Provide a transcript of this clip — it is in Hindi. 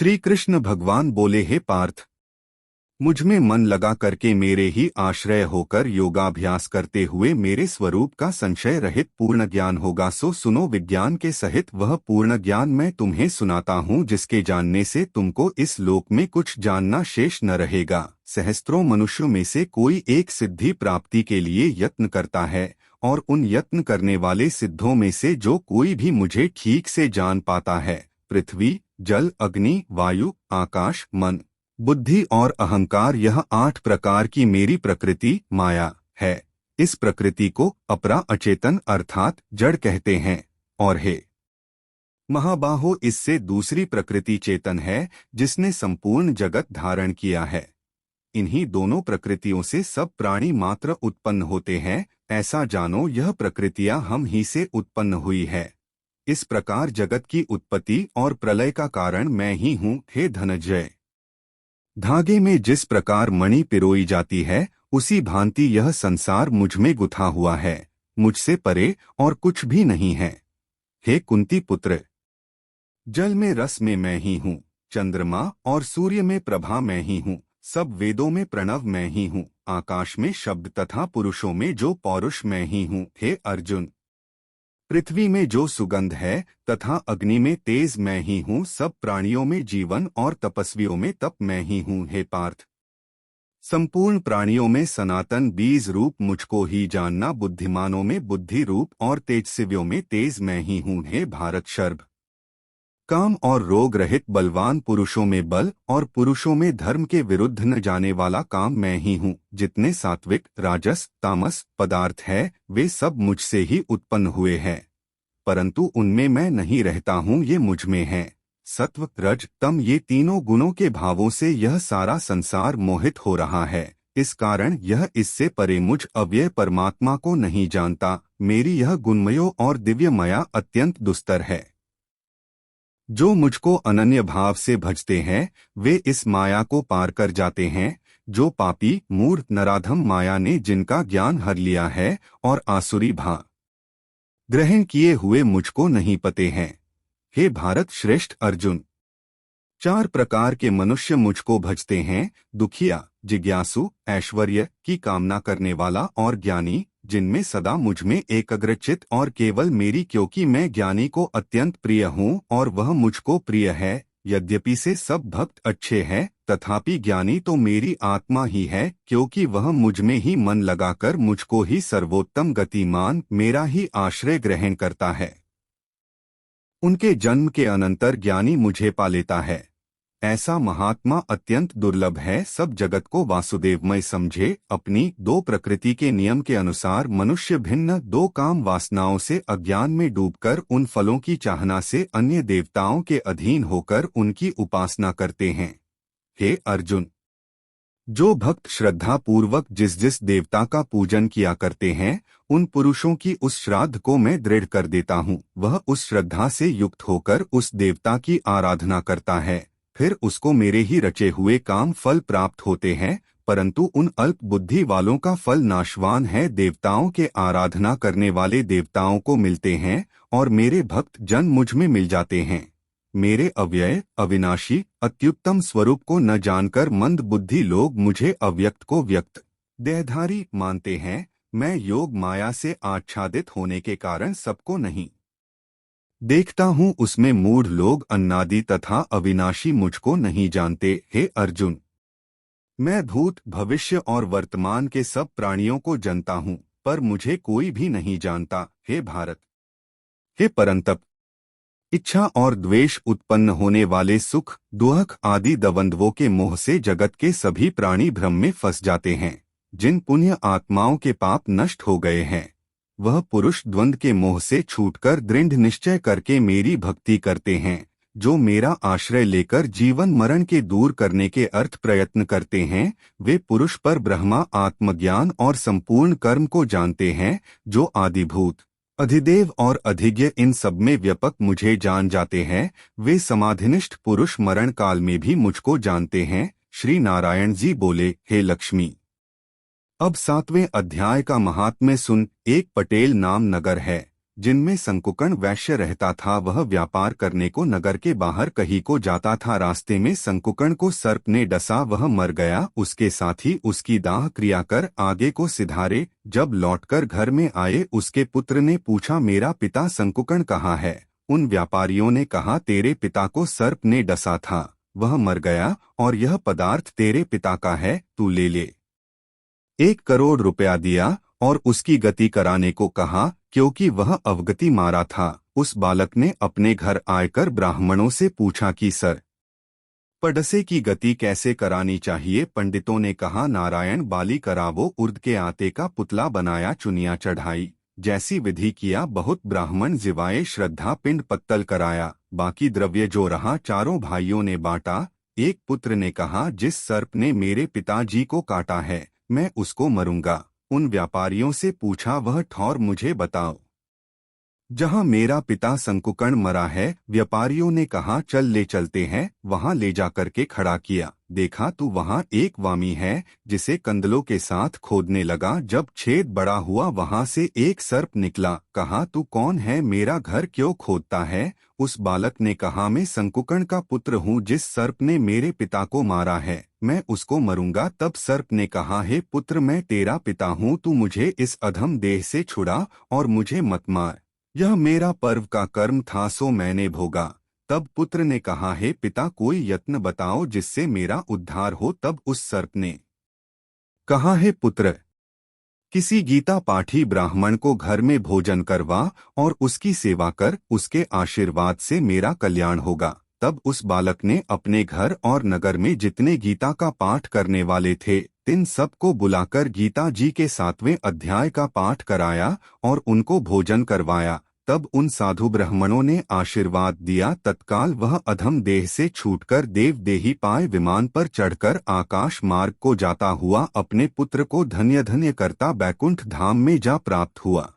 श्री कृष्ण भगवान बोले, हे पार्थ, मुझमें मन लगा करके मेरे ही आश्रय होकर योगाभ्यास करते हुए मेरे स्वरूप का संशय रहित पूर्ण ज्ञान होगा। सो सुनो, विज्ञान के सहित वह पूर्ण ज्ञान मैं तुम्हें सुनाता हूँ, जिसके जानने से तुमको इस लोक में कुछ जानना शेष न रहेगा। सहस्त्रों मनुष्यों में से कोई एक सिद्धि प्राप्ति के लिए यत्न करता है, और उन यत्न करने वाले सिद्धों में से जो कोई भी मुझे ठीक से जान पाता है, पृथ्वी, जल, अग्नि, वायु, आकाश, मन, बुद्धि और अहंकार, यह 8 प्रकार की मेरी प्रकृति माया है। इस प्रकृति को अपरा अचेतन अर्थात जड़ कहते हैं। और हे महाबाहो, इससे दूसरी प्रकृति चेतन है, जिसने संपूर्ण जगत धारण किया है। इन्हीं दोनों प्रकृतियों से सब प्राणी मात्र उत्पन्न होते हैं। ऐसा जानो, यह प्रकृतियां हम ही से उत्पन्न हुई है। इस प्रकार जगत की उत्पत्ति और प्रलय का कारण मैं ही हूँ। हे धनंजय, धागे में जिस प्रकार मणि पिरोई जाती है, उसी भांति यह संसार मुझमें गुथा हुआ है, मुझसे परे और कुछ भी नहीं है। हे कुंती पुत्र, जल में रस में मैं ही हूँ, चंद्रमा और सूर्य में प्रभा मैं ही हूँ, सब वेदों में प्रणव मैं ही हूँ, आकाश में शब्द तथा पुरुषों में जो पौरुष मैं ही हूँ। हे अर्जुन, पृथ्वी में जो सुगंध है तथा अग्नि में तेज मैं ही हूँ, सब प्राणियों में जीवन और तपस्वियों में तप मैं ही हूँ। हे पार्थ, संपूर्ण प्राणियों में सनातन बीज रूप मुझको ही जानना, बुद्धिमानों में बुद्धि रूप और तेजस्वियों में तेज मैं ही हूँ। हे भारत शर्भ, काम और रोग रहित बलवान पुरुषों में बल और पुरुषों में धर्म के विरुद्ध न जाने वाला काम मैं ही हूँ। जितने सात्विक, राजस, तामस पदार्थ है, वे सब मुझसे ही उत्पन्न हुए हैं, परंतु उनमें मैं नहीं रहता हूँ, ये मुझ में है। सत्व, रज, तम, ये तीनों गुणों के भावों से यह सारा संसार मोहित हो रहा है। इस कारण यह इससे परे मुझ अव्यय परमात्मा को नहीं जानता। मेरी यह गुणमयो और दिव्य माया अत्यंत दुस्तर है। जो मुझको अनन्य भाव से भजते हैं, वे इस माया को पार कर जाते हैं। जो पापी, मूर्ख, नराधम माया ने जिनका ज्ञान हर लिया है और आसुरी भाव ग्रहण किए हुए मुझको नहीं पते हैं। हे भारत श्रेष्ठ अर्जुन, 4 प्रकार के मनुष्य मुझको भजते हैं, दुखिया, जिज्ञासु, ऐश्वर्य की कामना करने वाला और ज्ञानी, जिनमें सदा मुझमें एकाग्रचित और केवल मेरी, क्योंकि मैं ज्ञानी को अत्यंत प्रिय हूँ और वह मुझको प्रिय है। यद्यपि से सब भक्त अच्छे हैं, तथापि ज्ञानी तो मेरी आत्मा ही है, क्योंकि वह मुझमें ही मन लगाकर मुझको ही सर्वोत्तम गतिमान, मेरा ही आश्रय ग्रहण करता है। उनके जन्म के अनंतर ज्ञानी मुझे पा लेता है। ऐसा महात्मा अत्यंत दुर्लभ है। सब जगत को वासुदेवमय समझे। अपनी 2 प्रकृति के नियम के अनुसार मनुष्य भिन्न 2 काम वासनाओं से अज्ञान में डूबकर उन फलों की चाहना से अन्य देवताओं के अधीन होकर उनकी उपासना करते हैं। हे अर्जुन, जो भक्त श्रद्धा पूर्वक जिस जिस देवता का पूजन किया करते हैं, उन पुरुषों की उस श्राद्ध को मैं दृढ़ कर देता हूँ। वह उस श्रद्धा से युक्त होकर उस देवता की आराधना करता है, फिर उसको मेरे ही रचे हुए काम फल प्राप्त होते हैं। परंतु उन अल्प बुद्धि वालों का फल नाशवान है। देवताओं के आराधना करने वाले देवताओं को मिलते हैं और मेरे भक्त जन मुझ में मिल जाते हैं। मेरे अव्यय, अविनाशी, अत्युत्तम स्वरूप को न जानकर मंद बुद्धि लोग मुझे अव्यक्त को व्यक्त, देहधारी मानते हैं। मैं योग माया से आच्छादित होने के कारण सबको नहीं देखता हूँ, उसमें मूढ़ लोग अन्नादि तथा अविनाशी मुझको नहीं जानते। हे अर्जुन, मैं भूत, भविष्य और वर्तमान के सब प्राणियों को जानता हूँ, पर मुझे कोई भी नहीं जानता। हे भारत, हे परंतप, इच्छा और द्वेष उत्पन्न होने वाले सुख, दुख आदि द्वंद्वों के मोह से जगत के सभी प्राणी भ्रम में फंस जाते हैं। जिन पुण्य आत्माओं के पाप नष्ट हो गए हैं, वह पुरुष द्वंद्व के मोह से छूटकर दृढ़ निश्चय करके मेरी भक्ति करते हैं। जो मेरा आश्रय लेकर जीवन मरण के दूर करने के अर्थ प्रयत्न करते हैं, वे पुरुष पर ब्रह्मा, आत्मज्ञान और संपूर्ण कर्म को जानते हैं। जो आदिभूत, अधिदेव और अधिज्ञ इन सब में व्यापक मुझे जान जाते हैं, वे समाधिनिष्ठ पुरुष मरण काल में भी मुझको जानते हैं। श्री नारायण जी बोले, हे लक्ष्मी, अब 7वें अध्याय का महात्म्य सुन। एक पटेल नाम नगर है, जिनमें संकुकर्ण वैश्य रहता था। वह व्यापार करने को नगर के बाहर कहीं को जाता था। रास्ते में संकुकर्ण को सर्प ने डसा, वह मर गया। उसके साथ ही उसकी दाह क्रिया कर आगे को सिधारे। जब लौटकर घर में आए, उसके पुत्र ने पूछा, मेरा पिता संकुकर्ण कहाँ है? उन व्यापारियों ने कहा, तेरे पिता को सर्प ने डसा था, वह मर गया और यह पदार्थ तेरे पिता का है, तू ले ले। 1 करोड़ रुपया दिया और उसकी गति कराने को कहा, क्योंकि वह अवगति मारा था। उस बालक ने अपने घर आकर ब्राह्मणों से पूछा कि सर, पडसे की गति कैसे करानी चाहिए? पंडितों ने कहा, नारायण बाली करावो। उर्द के आटे का पुतला बनाया, चुनिया चढ़ाई, जैसी विधि किया। बहुत ब्राह्मण जिवाए श्रद्धा पिंड पत्तल कराया। बाकी द्रव्य जो रहा चारों भाइयों ने बांटा। एक पुत्र ने कहा, जिस सर्प ने मेरे पिताजी को काटा है, मैं उसको मरूंगा। उन व्यापारियों से पूछा, वह ठौर मुझे बताओ जहां मेरा पिता संकुकर्ण मरा है। व्यापारियों ने कहा, चल ले चलते हैं। वहां ले जाकर के खड़ा किया। देखा तो वहां एक वामी है, जिसे कंदलों के साथ खोदने लगा। जब छेद बड़ा हुआ, वहां से एक सर्प निकला। कहा, तू कौन है? मेरा घर क्यों खोदता है? उस बालक ने कहा, मैं संकुकर्ण का पुत्र हूँ। जिस सर्प ने मेरे पिता को मारा है, मैं उसको मरूंगा। तब सर्प ने कहा, हे पुत्र, मैं तेरा पिता हूँ, तू मुझे इस अधम देह से छुड़ा और मुझे मत मार। यह मेरा पर्व का कर्म था, सो मैंने भोगा। तब पुत्र ने कहा, हे पिता, कोई यत्न बताओ जिससे मेरा उद्धार हो। तब उस सर्प ने कहा, हे पुत्र, किसी गीता पाठी ब्राह्मण को घर में भोजन करवा और उसकी सेवा कर, उसके आशीर्वाद से मेरा कल्याण होगा। तब उस बालक ने अपने घर और नगर में जितने गीता का पाठ करने वाले थे, तिन सबको बुलाकर गीता जी के 7वें अध्याय का पाठ कराया और उनको भोजन करवाया। तब उन साधु ब्राह्मणों ने आशीर्वाद दिया। तत्काल वह अधम देह से छूटकर देव देही पाए विमान पर चढ़कर आकाश मार्ग को जाता हुआ अपने पुत्र को धन्य धन्य करता बैकुंठ धाम में जा प्राप्त हुआ।